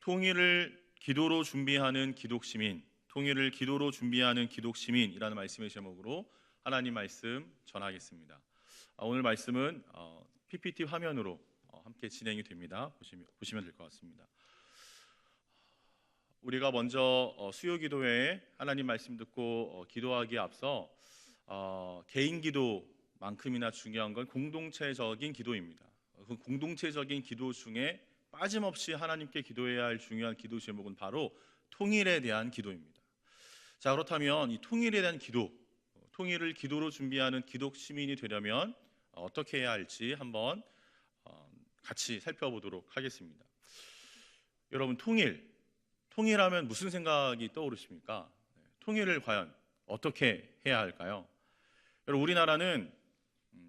통일을 기도로 준비하는 기독시민, 통일을 기도로 준비하는 기독시민이라는 말씀의 제목으로 하나님 말씀 전하겠습니다. 오늘 말씀은 PPT 화면으로 함께 진행이 됩니다. 보시면 될 것 같습니다. 우리가 먼저 수요 기도회에 하나님 말씀 듣고 기도하기에 앞서 개인 기도만큼이나 중요한 건 공동체적인 기도입니다. 그 공동체적인 기도 중에 빠짐없이 하나님께 기도해야 할 중요한 기도 제목은 바로 통일에 대한 기도입니다. 자, 그렇다면 이 통일에 대한 기도, 통일을 기도로 준비하는 기독 시민이 되려면 어떻게 해야 할지 한번 같이 살펴보도록 하겠습니다. 여러분, 통일하면 무슨 생각이 떠오르십니까? 통일을 과연 어떻게 해야 할까요? 여러분, 우리나라는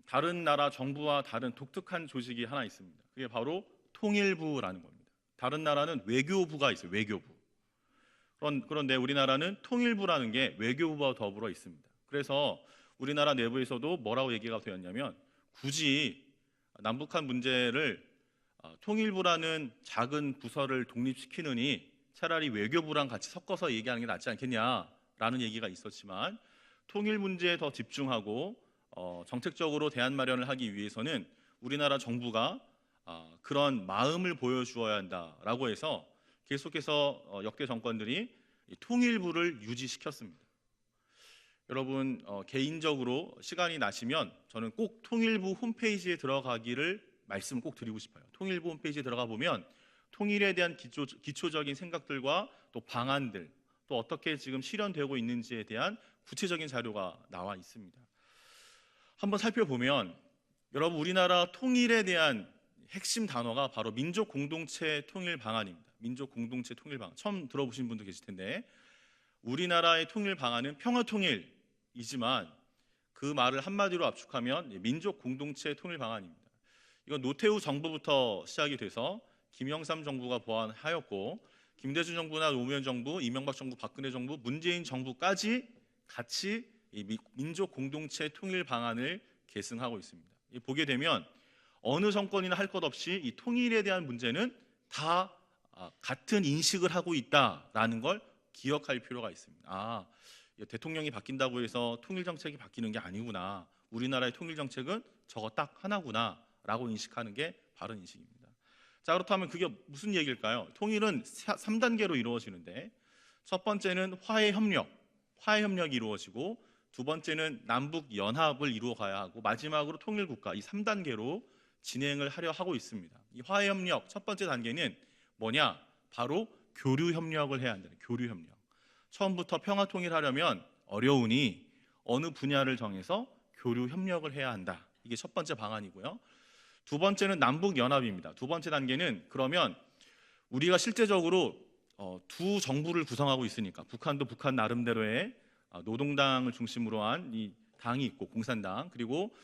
다른 나라 정부와 다른 독특한 조직이 하나 있습니다. 그게 바로 통일부라는 겁니다. 다른 나라는 외교부가 있어요. 외교부. 그런데 우리나라는 통일부라는 게 외교부와 더불어 있습니다. 그래서 우리나라 내부에서도 뭐라고 얘기가 되었냐면 굳이 남북한 문제를 통일부라는 작은 부서를 독립시키느니 차라리 외교부랑 같이 섞어서 얘기하는 게 낫지 않겠냐라는 얘기가 있었지만 통일 문제에 더 집중하고 정책적으로 대안 마련을 하기 위해서는 우리나라 정부가 그런 마음을 보여주어야 한다라고 해서 계속해서 역대 정권들이 통일부를 유지시켰습니다. 여러분, 개인적으로 시간이 나시면 저는 꼭 통일부 홈페이지에 들어가기를 말씀을 꼭 드리고 싶어요. 통일부 홈페이지에 들어가 보면 통일에 대한 기초적인 생각들과 또 방안들, 또 어떻게 지금 실현되고 있는지에 대한 구체적인 자료가 나와 있습니다. 한번 살펴보면 여러분, 우리나라 통일에 대한 핵심 단어가 바로 민족 공동체 통일 방안입니다. 민족 공동체 통일 방안. 처음 들어보신 분도 계실 텐데 우리나라의 통일 방안은 평화 통일이지만 그 말을 한마디로 압축하면 민족 공동체 통일 방안입니다. 이건 노태우 정부부터 시작이 돼서 김영삼 정부가 보완하였고 김대중 정부나 노무현 정부, 이명박 정부, 박근혜 정부, 문재인 정부까지 같이 이 민족 공동체 통일 방안을 계승하고 있습니다. 보게 되면 어느 정권이나 할 것 없이 이 통일에 대한 문제는 다 같은 인식을 하고 있다라는 걸 기억할 필요가 있습니다. 대통령이 바뀐다고 해서 통일 정책이 바뀌는 게 아니구나. 우리나라의 통일 정책은 저거 딱 하나구나라고 인식하는 게 바른 인식입니다. 자, 그렇다면 그게 무슨 얘기일까요? 통일은 3단계로 이루어지는데 첫 번째는 화해 협력이 이루어지고 두 번째는 남북 연합을 이루어 가야 하고 마지막으로 통일 국가, 이 3단계로 진행을 하려 하고 있습니다. 이 화해 협력 첫 번째 단계는 뭐냐? 바로 교류 협력을 해야 한다는 교류 협력. 처음부터 평화 통일하려면 어려우니 어느 분야를 정해서 교류 협력을 해야 한다. 이게 첫 번째 방안이고요. 두 번째는 남북 연합입니다. 두 번째 단계는 그러면 우리가 실제적으로 두 정부를 구성하고 있으니까 북한도 북한 나름대로의 노동당을 중심으로 한 이 당이 있고 공산당, 그리고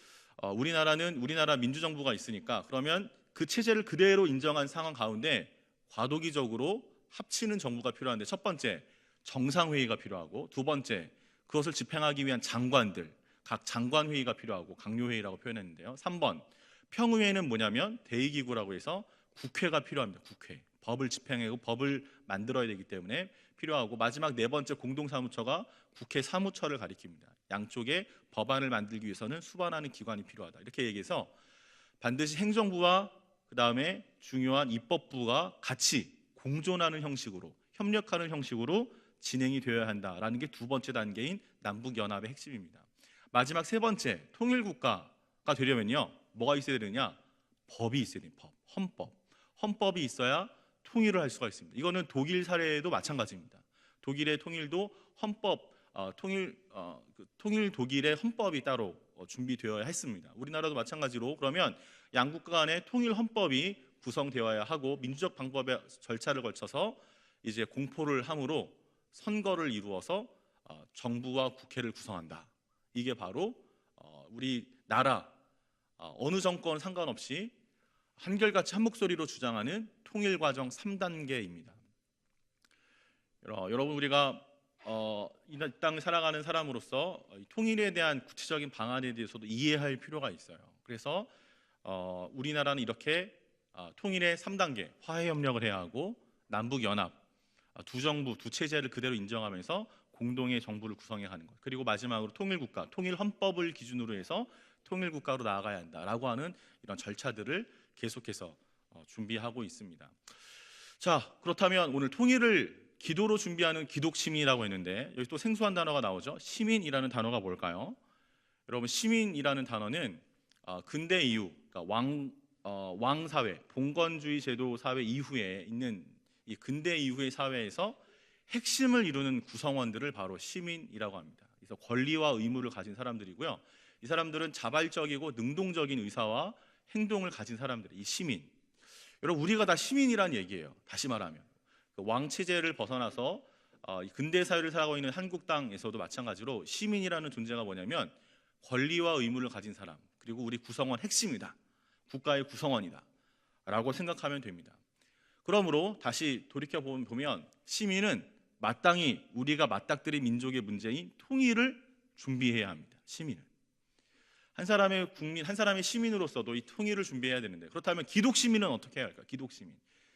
우리나라는 우리나라 민주정부가 있으니까 그러면 그 체제를 그대로 인정한 상황 가운데 과도기적으로 합치는 정부가 필요한데 첫 번째 정상회의가 필요하고 두 번째 그것을 집행하기 위한 장관들, 각 장관회의가 필요하고 강요회의라고 표현했는데요. 3번 평의회는 뭐냐면 대의기구라고 해서 국회가 필요합니다. 국회. 법을 집행하고 법을 만들어야 되기 때문에 필요하고 마지막 네 번째 공동사무처가 국회 사무처를 가리킵니다. 양쪽에 법안을 만들기 위해서는 수반하는 기관이 필요하다. 이렇게 얘기해서 반드시 행정부와 그 다음에 중요한 입법부가 같이 공존하는 형식으로 협력하는 형식으로 진행이 되어야 한다라는 게 두 번째 단계인 남북연합의 핵심입니다. 마지막 세 번째 통일국가가 되려면요 뭐가 있어야 되느냐? 법이 있어야 돼요. 헌법이 있어야 통일을 할 수가 있습니다. 이거는 독일 사례도 마찬가지입니다. 독일의 통일도 통일 독일의 헌법이 따로 준비되어야 했습니다. 우리나라도 마찬가지로 그러면 양국 간의 통일 헌법이 구성되어야 하고 민주적 방법의 절차를 거쳐서 이제 공포를 함으로 선거를 이루어서 정부와 국회를 구성한다. 이게 바로 우리나라 어느 정권 상관없이 한결같이 한 목소리로 주장하는 통일과정 3단계입니다. 여러분, 우리가 이 땅을 살아가는 사람으로서 통일에 대한 구체적인 방안에 대해서도 이해할 필요가 있어요. 그래서 우리나라는 이렇게 통일의 3단계 화해 협력을 해야 하고 남북 연합, 두 정부, 두 체제를 그대로 인정하면서 공동의 정부를 구성해 가는 것. 그리고 마지막으로 통일국가, 통일헌법을 기준으로 해서 통일국가로 나아가야 한다라고 하는 이런 절차들을 계속해서 준비하고 있습니다. 자, 그렇다면 오늘 통일을 기도로 준비하는 기독시민이라고 했는데 여기 또 생소한 단어가 나오죠. 시민이라는 단어가 뭘까요? 여러분, 시민이라는 단어는 근대 이후, 그러니까 왕사회, 봉건주의 제도 사회 이후에 있는 이 근대 이후의 사회에서 핵심을 이루는 구성원들을 바로 시민이라고 합니다. 그래서 권리와 의무를 가진 사람들이고요. 이 사람들은 자발적이고 능동적인 의사와 행동을 가진 사람들, 이 시민. 여러분, 우리가 다 시민이란 얘기예요. 다시 말하면 왕 체제를 벗어나서 근대 사회를 살아가고 있는 한국 땅에서도 마찬가지로 시민이라는 존재가 뭐냐면 권리와 의무를 가진 사람, 그리고 우리 구성원 핵심이다, 국가의 구성원이다 라고 생각하면 됩니다. 그러므로 다시 돌이켜보면 시민은 마땅히 우리가 맞닥뜨린 민족의 문제인 통일을 준비해야 합니다. 시민은 한 사람의 국민, 한 사람의 시민으로서도 이 통일을 준비해야 되는데, 그렇다면 기독시민은 어떻게 해야 할까?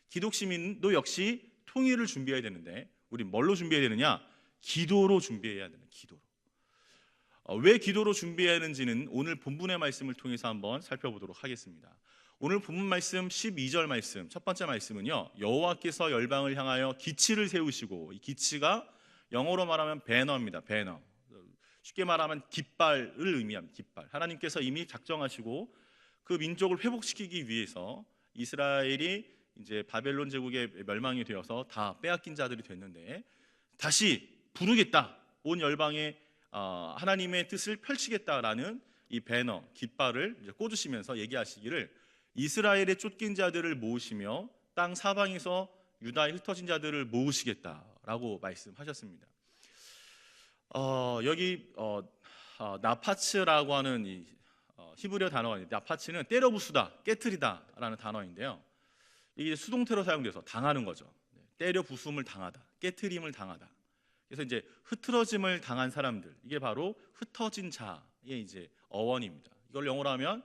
기독시민도 역시 통일을 준비해야 되는데, 우리 뭘로 준비해야 되느냐? 기도로 준비해야 되는, 기도로. 왜 기도로 준비해야 하는지는 오늘 본문의 말씀을 통해서 한번 살펴보도록 하겠습니다. 오늘 본문 말씀 12절 말씀, 첫 번째 말씀은요, 여호와께서 열방을 향하여 기치를 세우시고, 이 기치가 영어로 말하면 배너입니다. 배너. 쉽게 말하면 깃발을 의미합니다. 깃발. 하나님께서 이미 작정하시고 그 민족을 회복시키기 위해서 이스라엘이 이제 바벨론 제국의 멸망이 되어서 다 빼앗긴 자들이 됐는데 다시 부르겠다, 온 열방에 하나님의 뜻을 펼치겠다라는 이 배너, 깃발을 이제 꽂으시면서 얘기하시기를 이스라엘의 쫓긴 자들을 모으시며 땅 사방에서 유다에 흩어진 자들을 모으시겠다라고 말씀하셨습니다. 여기 나파츠라고 하는 이 히브리어 단어가 있는데, 나파츠는 때려 부수다, 깨트리다라는 단어인데요. 이게 수동태로 사용돼서 당하는 거죠. 때려 부숨을 당하다, 깨트림을 당하다. 그래서 이제 흐트러짐을 당한 사람들, 이게 바로 흩어진 자의 이제 어원입니다. 이걸 영어로 하면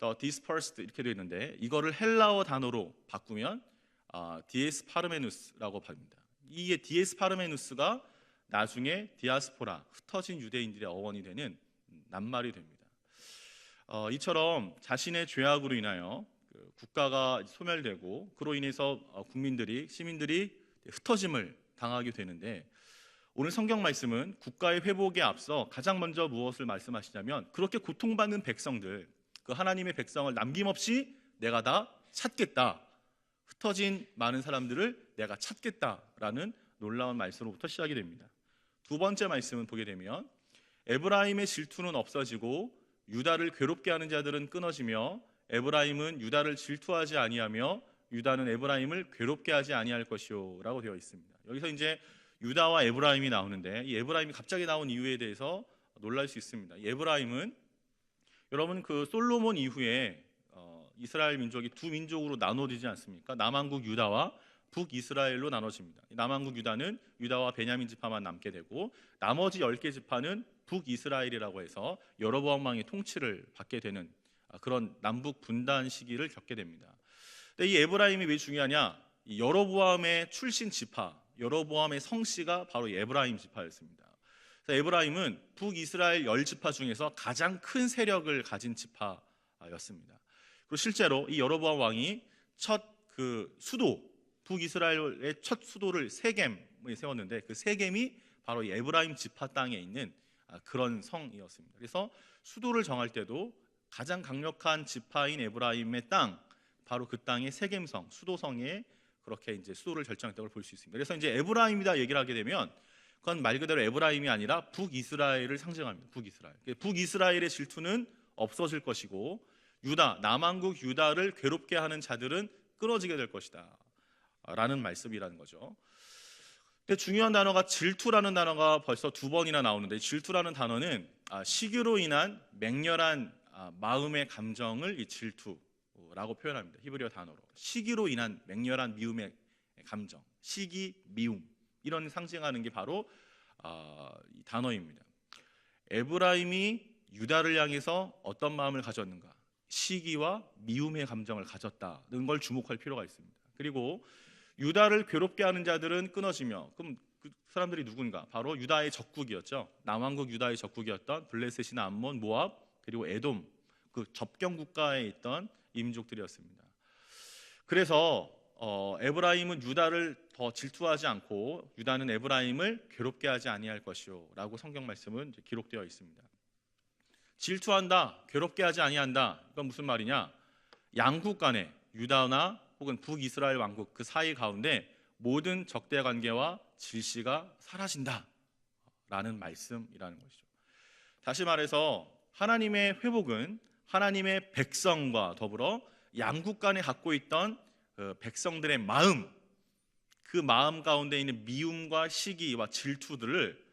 the dispersed 이렇게 되어 있는데, 이거를 헬라어 단어로 바꾸면 디에스 파르메누스라고 합니다. 이게 디에스 파르메누스가 나중에 디아스포라, 흩어진 유대인들의 어원이 되는 낱말이 됩니다. 이처럼 자신의 죄악으로 인하여 국가가 소멸되고 그로 인해서 시민들이 흩어짐을 당하게 되는데, 오늘 성경 말씀은 국가의 회복에 앞서 가장 먼저 무엇을 말씀하시냐면, 그렇게 고통받는 백성들, 그 하나님의 백성을 남김없이 내가 다 찾겠다, 흩어진 많은 사람들을 내가 찾겠다라는 놀라운 말씀으로부터 시작이 됩니다. 두 번째 말씀은 보게 되면 에브라임의 질투는 없어지고 유다를 괴롭게 하는 자들은 끊어지며 에브라임은 유다를 질투하지 아니하며 유다는 에브라임을 괴롭게 하지 아니할 것이요라고 되어 있습니다. 여기서 이제 유다와 에브라임이 나오는데, 이 에브라임이 갑자기 나온 이유에 대해서 놀랄 수 있습니다. 이 에브라임은 여러분 그 솔로몬 이후에 이스라엘 민족이 두 민족으로 나눠지지 않습니까? 남한국 유다와 북이스라엘로 나눠집니다. 남한국 유다는 유다와 베냐민 지파만 남게 되고, 나머지 10개 지파는 북이스라엘이라고 해서 여로보암 왕의 통치를 받게 되는 그런 남북 분단 시기를 겪게 됩니다. 근데 이 에브라임이 왜 중요하냐? 이 여로보암의 출신 지파, 여로보암의 성씨가 바로 에브라임 지파였습니다. 그래서 에브라임은 북이스라엘 10지파 중에서 가장 큰 세력을 가진 지파였습니다. 그리고 실제로 이 여로보암 왕이 첫 그 수도, 북이스라엘의 첫 수도를 세겜에 세웠는데, 그 세겜이 바로 에브라임 지파 땅에 있는 그런 성이었습니다. 그래서 수도를 정할 때도 가장 강력한 지파인 에브라임의 땅, 바로 그 땅의 세겜성, 수도성에 그렇게 이제 수도를 결정했다고 볼 수 있습니다. 그래서 이제 에브라임이다 얘기를 하게 되면 그건 말 그대로 에브라임이 아니라 북이스라엘을 상징합니다. 북이스라엘의 질투는 없어질 것이고 유다, 남한국 유다를 괴롭게 하는 자들은 끊어지게 될 것이다 라는 말씀이라는 거죠. 근데 중요한 단어가 질투라는 단어가 벌써 두 번이나 나오는데, 질투라는 단어는 시기로 인한 맹렬한 마음의 감정을 이 질투라고 표현합니다. 히브리어 단어로 시기로 인한 맹렬한 미움의 감정, 시기, 미움, 이런 상징하는 게 바로 이 단어입니다. 에브라임이 유다를 향해서 어떤 마음을 가졌는가? 시기와 미움의 감정을 가졌다는 걸 주목할 필요가 있습니다. 그리고 유다를 괴롭게 하는 자들은 끊어지며, 그럼 그 사람들이 누군가? 바로 유다의 적국이었죠. 남왕국 유다의 적국이었던 블레셋이나 암몬, 모압, 그리고 에돔, 그 접경 국가에 있던 이민족들이었습니다. 그래서 에브라임은 유다를 더 질투하지 않고 유다는 에브라임을 괴롭게 하지 아니할 것이요라고 성경 말씀은 기록되어 있습니다. 질투한다, 괴롭게 하지 아니한다. 이건 무슨 말이냐? 양국 간에 유다나 혹은 북이스라엘 왕국 그 사이 가운데 모든 적대 관계와 질시가 사라진다라는 말씀이라는 것이죠. 다시 말해서 하나님의 회복은 하나님의 백성과 더불어 양국 간에 갖고 있던 그 백성들의 마음, 그 마음 가운데 있는 미움과 시기와 질투들을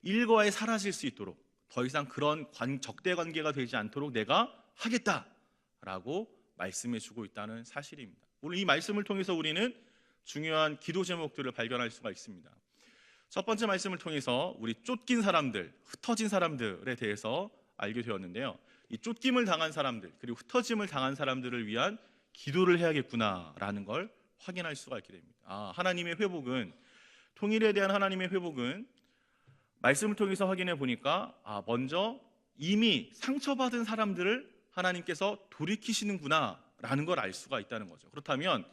일거에 사라질 수 있도록, 더 이상 그런 적대 관계가 되지 않도록 내가 하겠다라고 말씀해 주고 있다는 사실입니다. 오늘 이 말씀을 통해서 우리는 중요한 기도 제목들을 발견할 수가 있습니다. 첫 번째 말씀을 통해서 우리 쫓긴 사람들, 흩어진 사람들에 대해서 알게 되었는데요. 이 쫓김을 당한 사람들, 그리고 흩어짐을 당한 사람들을 위한 기도를 해야겠구나라는 걸 확인할 수가 있게 됩니다. 하나님의 회복은, 통일에 대한 하나님의 회복은 말씀을 통해서 확인해 보니까 먼저 이미 상처받은 사람들을 하나님께서 돌이키시는구나 라는 걸 알 수가 있다는 거죠. 그렇다면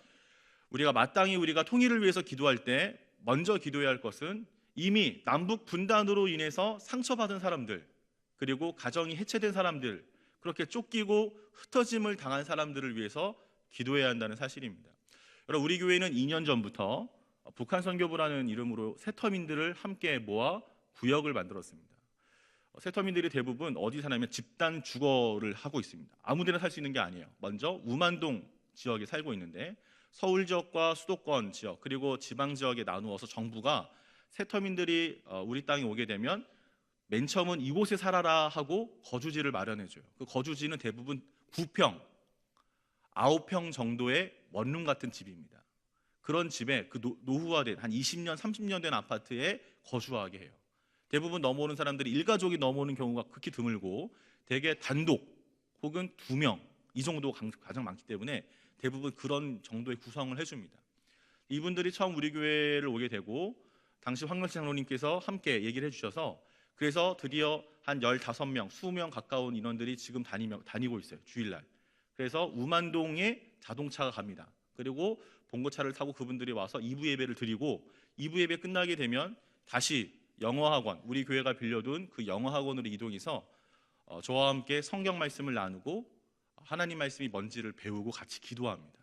마땅히 우리가 통일을 위해서 기도할 때 먼저 기도해야 할 것은 이미 남북 분단으로 인해서 상처받은 사람들, 그리고 가정이 해체된 사람들, 그렇게 쫓기고 흩어짐을 당한 사람들을 위해서 기도해야 한다는 사실입니다. 여러분, 우리 교회는 2년 전부터 북한 선교부라는 이름으로 세터민들을 함께 모아 구역을 만들었습니다. 세터민들이 대부분 어디 사냐면 집단 주거를 하고 있습니다. 아무 데나 살 수 있는 게 아니에요. 먼저 우만동 지역에 살고 있는데 서울 지역과 수도권 지역 그리고 지방 지역에 나누어서 정부가 세터민들이 우리 땅에 오게 되면 맨 처음은 이곳에 살아라 하고 거주지를 마련해줘요. 그 거주지는 대부분 9평, 9평 정도의 원룸 같은 집입니다. 그런 집에 그 노후화된 한 20년, 30년 된 아파트에 거주하게 해요. 대부분 넘어오는 사람들이 일가족이 넘어오는 경우가 극히 드물고 대개 단독 혹은 2명 이 정도가 가장 많기 때문에 대부분 그런 정도의 구성을 해줍니다. 이분들이 처음 우리 교회를 오게 되고 당시 황ገል치 장로님께서 함께 얘기를 해주셔서 그래서 드디어 한 15명, 20명 가까운 인원들이 지금 다니고 있어요. 주일날. 그래서 우만동에 자동차가 갑니다. 그리고 봉고차를 타고 그분들이 와서 2부 예배를 드리고 2부 예배 끝나게 되면 다시 영어학원, 우리 교회가 빌려둔 그 영어학원으로 이동해서 저와 함께 성경 말씀을 나누고 하나님 말씀이 뭔지를 배우고 같이 기도합니다.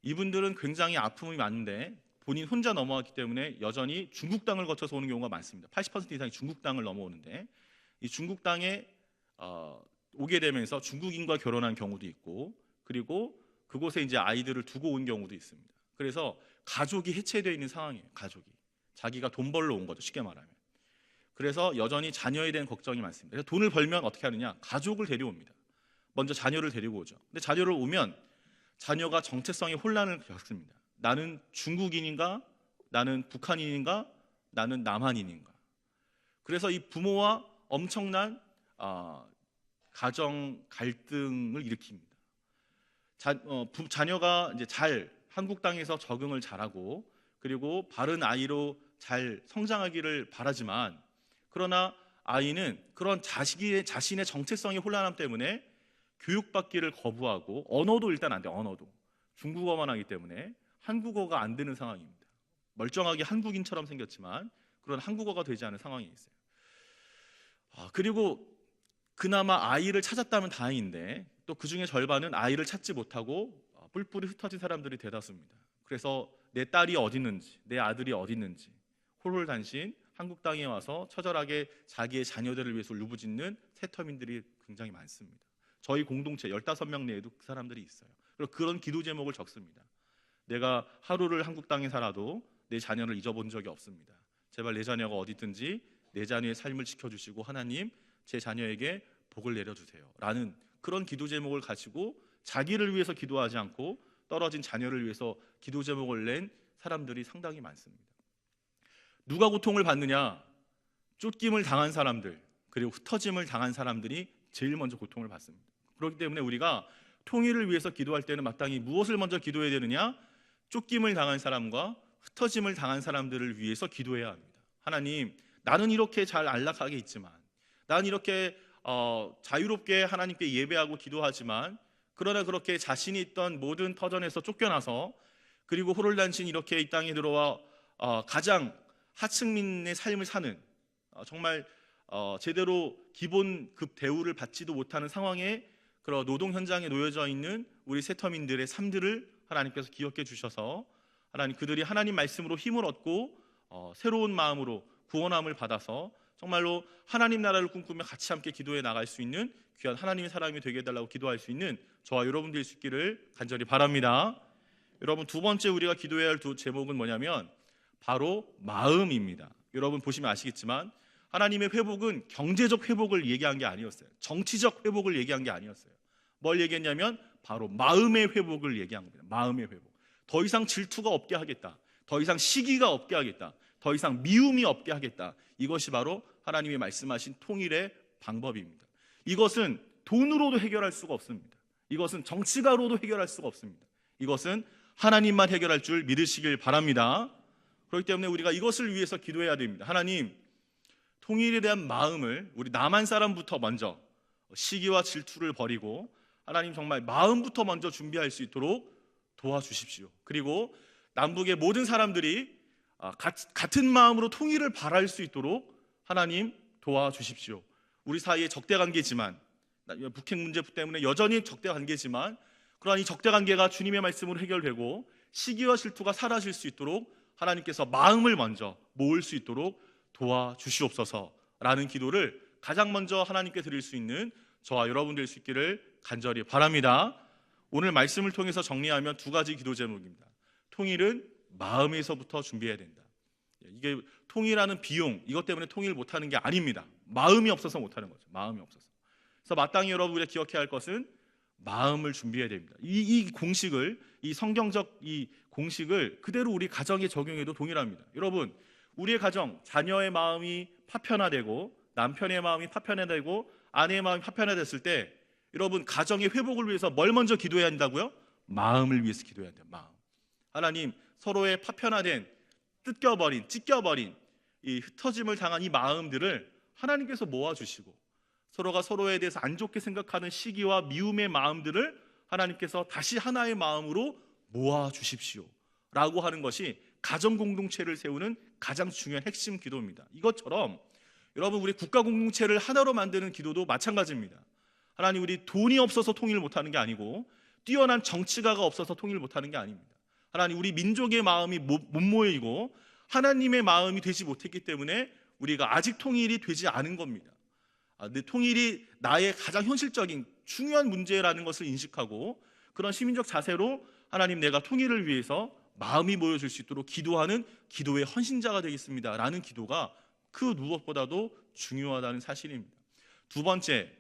이분들은 굉장히 아픔이 많은데 본인 혼자 넘어왔기 때문에 여전히 중국 땅을 거쳐서 오는 경우가 많습니다. 80% 이상이 중국 땅을 넘어오는데 이 중국 땅에 오게 되면서 중국인과 결혼한 경우도 있고 그리고 그곳에 이제 아이들을 두고 온 경우도 있습니다. 그래서 가족이 해체되어 있는 상황이에요. 가족이 자기가 돈 벌러 온 거죠, 쉽게 말하면. 그래서 여전히 자녀에 대한 걱정이 많습니다. 그래서 돈을 벌면 어떻게 하느냐? 가족을 데려옵니다. 먼저 자녀를 데리고 오죠. 근데 자녀를 오면 자녀가 정체성의 혼란을 겪습니다. 나는 중국인인가? 나는 북한인인가? 나는 남한인인가? 그래서 이 부모와 엄청난 가정 갈등을 일으킵니다. 자녀가 이제 잘 한국 땅에서 적응을 잘하고 그리고 바른 아이로 잘 성장하기를 바라지만 그러나 아이는 그런 자신의 정체성의 혼란함 때문에 교육받기를 거부하고 언어도 일단 안 돼요. 언어도 중국어만 하기 때문에 한국어가 안 되는 상황입니다. 멀쩡하게 한국인처럼 생겼지만 그런 한국어가 되지 않은 상황이 있어요. 그리고 그나마 아이를 찾았다면 다행인데 또 그중에 절반은 아이를 찾지 못하고 뿔뿔이 흩어진 사람들이 대다수입니다. 그래서 내 딸이 어디 있는지 내 아들이 어디 있는지 홀홀단신 한국 땅에 와서 처절하게 자기의 자녀들을 위해서 울부짖는 세터민들이 굉장히 많습니다. 저희 공동체 15명 내에도 그 사람들이 있어요. 그리고 그런 기도 제목을 적습니다. 내가 하루를 한국 땅에 살아도 내 자녀를 잊어본 적이 없습니다. 제발 내 자녀가 어디 있든지 내 자녀의 삶을 지켜주시고 하나님 제 자녀에게 복을 내려주세요 라는 그런 기도 제목을 가지고 자기를 위해서 기도하지 않고 떨어진 자녀를 위해서 기도 제목을 낸 사람들이 상당히 많습니다. 누가 고통을 받느냐? 쫓김을 당한 사람들 그리고 흩어짐을 당한 사람들이 제일 먼저 고통을 받습니다. 그렇기 때문에 우리가 통일을 위해서 기도할 때는 마땅히 무엇을 먼저 기도해야 되느냐? 쫓김을 당한 사람과 흩어짐을 당한 사람들을 위해서 기도해야 합니다. 하나님, 나는 이렇게 잘 안락하게 있지만, 나는 이렇게 자유롭게 하나님께 예배하고 기도하지만, 그러나 그렇게 자신이 있던 모든 터전에서 쫓겨나서, 그리고 호롤단신 이렇게 이 땅에 들어와 가장 하층민의 삶을 사는, 정말 제대로 기본급 대우를 받지도 못하는 상황에 그런 노동 현장에 놓여져 있는 우리 세터민들의 삶들을 하나님께서 기억해 주셔서, 하나님, 그들이 하나님 말씀으로 힘을 얻고 새로운 마음으로 구원함을 받아서 정말로 하나님 나라를 꿈꾸며 같이 함께 기도해 나갈 수 있는 귀한 하나님의 사람이 되게 해달라고 기도할 수 있는 저와 여러분들이 수 있기를 간절히 바랍니다. 여러분, 두 번째 우리가 기도해야 할 제목은 뭐냐면 바로 마음입니다. 여러분 보시면 아시겠지만 하나님의 회복은 경제적 회복을 얘기한 게 아니었어요. 정치적 회복을 얘기한 게 아니었어요. 뭘 얘기했냐면 바로 마음의 회복을 얘기한 겁니다. 마음의 회복. 더 이상 질투가 없게 하겠다. 더 이상 시기가 없게 하겠다. 더 이상 미움이 없게 하겠다. 이것이 바로 하나님이 말씀하신 통일의 방법입니다. 이것은 돈으로도 해결할 수가 없습니다. 이것은 정치가로도 해결할 수가 없습니다. 이것은 하나님만 해결할 줄 믿으시길 바랍니다. 그렇기 때문에 우리가 이것을 위해서 기도해야 됩니다. 하나님, 통일에 대한 마음을 우리 남한 사람부터 먼저 시기와 질투를 버리고 하나님 정말 마음부터 먼저 준비할 수 있도록 도와주십시오. 그리고 남북의 모든 사람들이 같은 마음으로 통일을 바랄 수 있도록 하나님 도와주십시오. 우리 사이에 적대관계지만, 북핵 문제 때문에 여전히 적대관계지만, 그러한 이 적대관계가 주님의 말씀으로 해결되고 시기와 질투가 사라질 수 있도록 하나님께서 마음을 먼저 모을 수 있도록 도와주시옵소서라는 기도를 가장 먼저 하나님께 드릴 수 있는 저와 여러분 될 수 있기를 간절히 바랍니다. 오늘 말씀을 통해서 정리하면 두 가지 기도 제목입니다. 통일은 마음에서부터 준비해야 된다. 이게 통일하는 비용, 이것 때문에 통일 못하는 게 아닙니다. 마음이 없어서 못하는 거죠. 마음이 없어서. 그래서 마땅히 여러분 우리가 기억해야 할 것은 마음을 준비해야 됩니다. 이 공식을, 이 성경적 이 공식을 그대로 우리 가정에 적용해도 동일합니다. 여러분, 우리의 가정, 자녀의 마음이 파편화되고 남편의 마음이 파편화되고 아내의 마음이 파편화됐을 때 여러분, 가정의 회복을 위해서 뭘 먼저 기도해야 한다고요? 마음을 위해서 기도해야 돼요. 마음. 하나님, 서로의 파편화된, 뜯겨버린, 찢겨버린 이 흩어짐을 당한 이 마음들을 하나님께서 모아주시고 서로가 서로에 대해서 안 좋게 생각하는 시기와 미움의 마음들을 하나님께서 다시 하나의 마음으로 모아주십시오 라고 하는 것이 가정 공동체를 세우는 가장 중요한 핵심 기도입니다. 이것처럼 여러분, 우리 국가 공동체를 하나로 만드는 기도도 마찬가지입니다. 하나님, 우리 돈이 없어서 통일 못하는 게 아니고 뛰어난 정치가가 없어서 통일 못하는 게 아닙니다. 하나님, 우리 민족의 마음이 못 모이고 하나님의 마음이 되지 못했기 때문에 우리가 아직 통일이 되지 않은 겁니다. 근데 통일이 나의 가장 현실적인 중요한 문제라는 것을 인식하고 그런 시민적 자세로 하나님, 내가 통일을 위해서 마음이 모여질 수 있도록 기도하는 기도의 헌신자가 되겠습니다 라는 기도가 그 무엇보다도 중요하다는 사실입니다. 두 번째,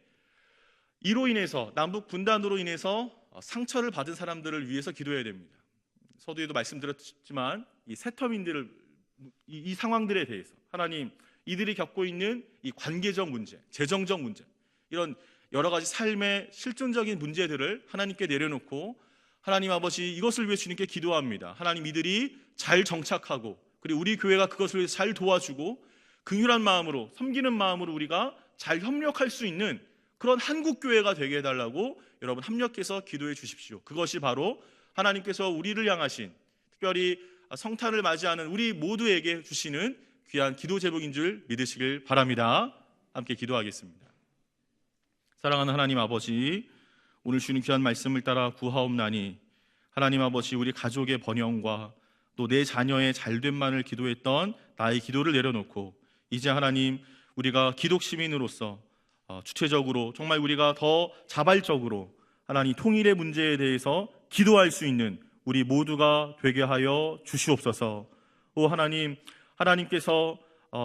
이로 인해서 남북 분단으로 인해서 상처를 받은 사람들을 위해서 기도해야 됩니다. 서두에도 말씀드렸지만 이 세터민들을 이 상황들에 대해서 하나님, 이들이 겪고 있는 이 관계적 문제, 재정적 문제, 이런 여러 가지 삶의 실존적인 문제들을 하나님께 내려놓고 하나님 아버지, 이것을 위해 주님께 기도합니다. 하나님, 이들이 잘 정착하고 그리고 우리 교회가 그것을 위해 잘 도와주고 긍휼한 마음으로, 섬기는 마음으로 우리가 잘 협력할 수 있는 그런 한국교회가 되게 해달라고 여러분 합력해서 기도해 주십시오. 그것이 바로 하나님께서 우리를 향하신, 특별히 성탄을 맞이하는 우리 모두에게 주시는 귀한 기도 제목인 줄 믿으시길 바랍니다. 함께 기도하겠습니다. 사랑하는 하나님 아버지, 오늘 주는 귀한 말씀을 따라 구하옵나니 하나님 아버지, 우리 가족의 번영과 또 내 자녀의 잘됨만을 기도했던 나의 기도를 내려놓고 이제 하나님, 우리가 기독 시민으로서 주체적으로 정말 우리가 더 자발적으로 하나님 통일의 문제에 대해서 기도할 수 있는 우리 모두가 되게 하여 주시옵소서. 오 하나님, 하나님께서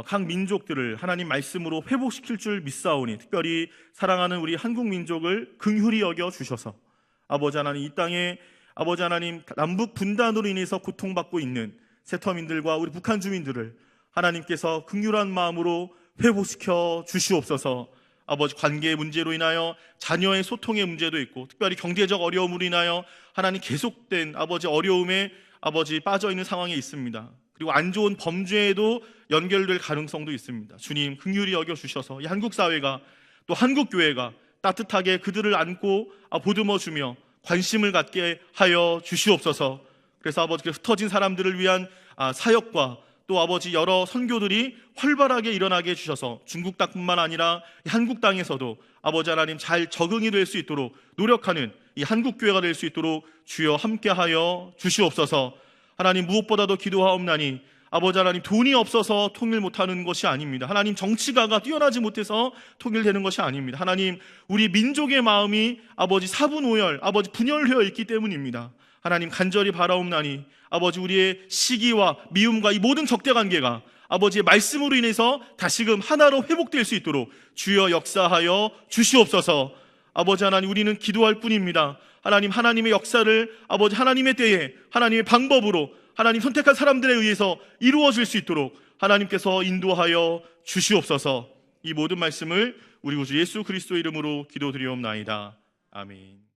각 민족들을 하나님 말씀으로 회복시킬 줄 믿사오니 특별히 사랑하는 우리 한국 민족을 긍휼히 여겨 주셔서 아버지 하나님, 이 땅에 아버지 하나님 남북 분단으로 인해서 고통받고 있는 세터민들과 우리 북한 주민들을 하나님께서 긍휼한 마음으로 회복시켜 주시옵소서. 아버지, 관계의 문제로 인하여 자녀의 소통의 문제도 있고 특별히 경제적 어려움으로 인하여 하나님 계속된 아버지 어려움에 아버지 빠져 있는 상황에 있습니다. 그리고 안 좋은 범죄에도 연결될 가능성도 있습니다. 주님 긍휼히 여겨 주셔서 이 한국 사회가 또 한국 교회가 따뜻하게 그들을 안고 보듬어 주며 관심을 갖게 하여 주시옵소서. 그래서 아버지 흩어진 사람들을 위한 사역과 또 아버지 여러 선교들이 활발하게 일어나게 해주셔서 중국 땅뿐만 아니라 한국 땅에서도 아버지 하나님 잘 적응이 될 수 있도록 노력하는 이 한국 교회가 될 수 있도록 주여 함께하여 주시옵소서. 하나님 무엇보다도 기도하옵나니 아버지 하나님 돈이 없어서 통일 못하는 것이 아닙니다. 하나님 정치가가 뛰어나지 못해서 통일되는 것이 아닙니다. 하나님 우리 민족의 마음이 아버지 사분오열 아버지 분열되어 있기 때문입니다. 하나님 간절히 바라옵나니 아버지 우리의 시기와 미움과 이 모든 적대관계가 아버지의 말씀으로 인해서 다시금 하나로 회복될 수 있도록 주여 역사하여 주시옵소서. 아버지 하나님 우리는 기도할 뿐입니다. 하나님 하나님의 역사를 아버지 하나님의 때에 하나님의 방법으로 하나님 선택한 사람들에 의해서 이루어질 수 있도록 하나님께서 인도하여 주시옵소서. 이 모든 말씀을 우리 구주 예수 그리스도의 이름으로 기도드리옵나이다. 아멘.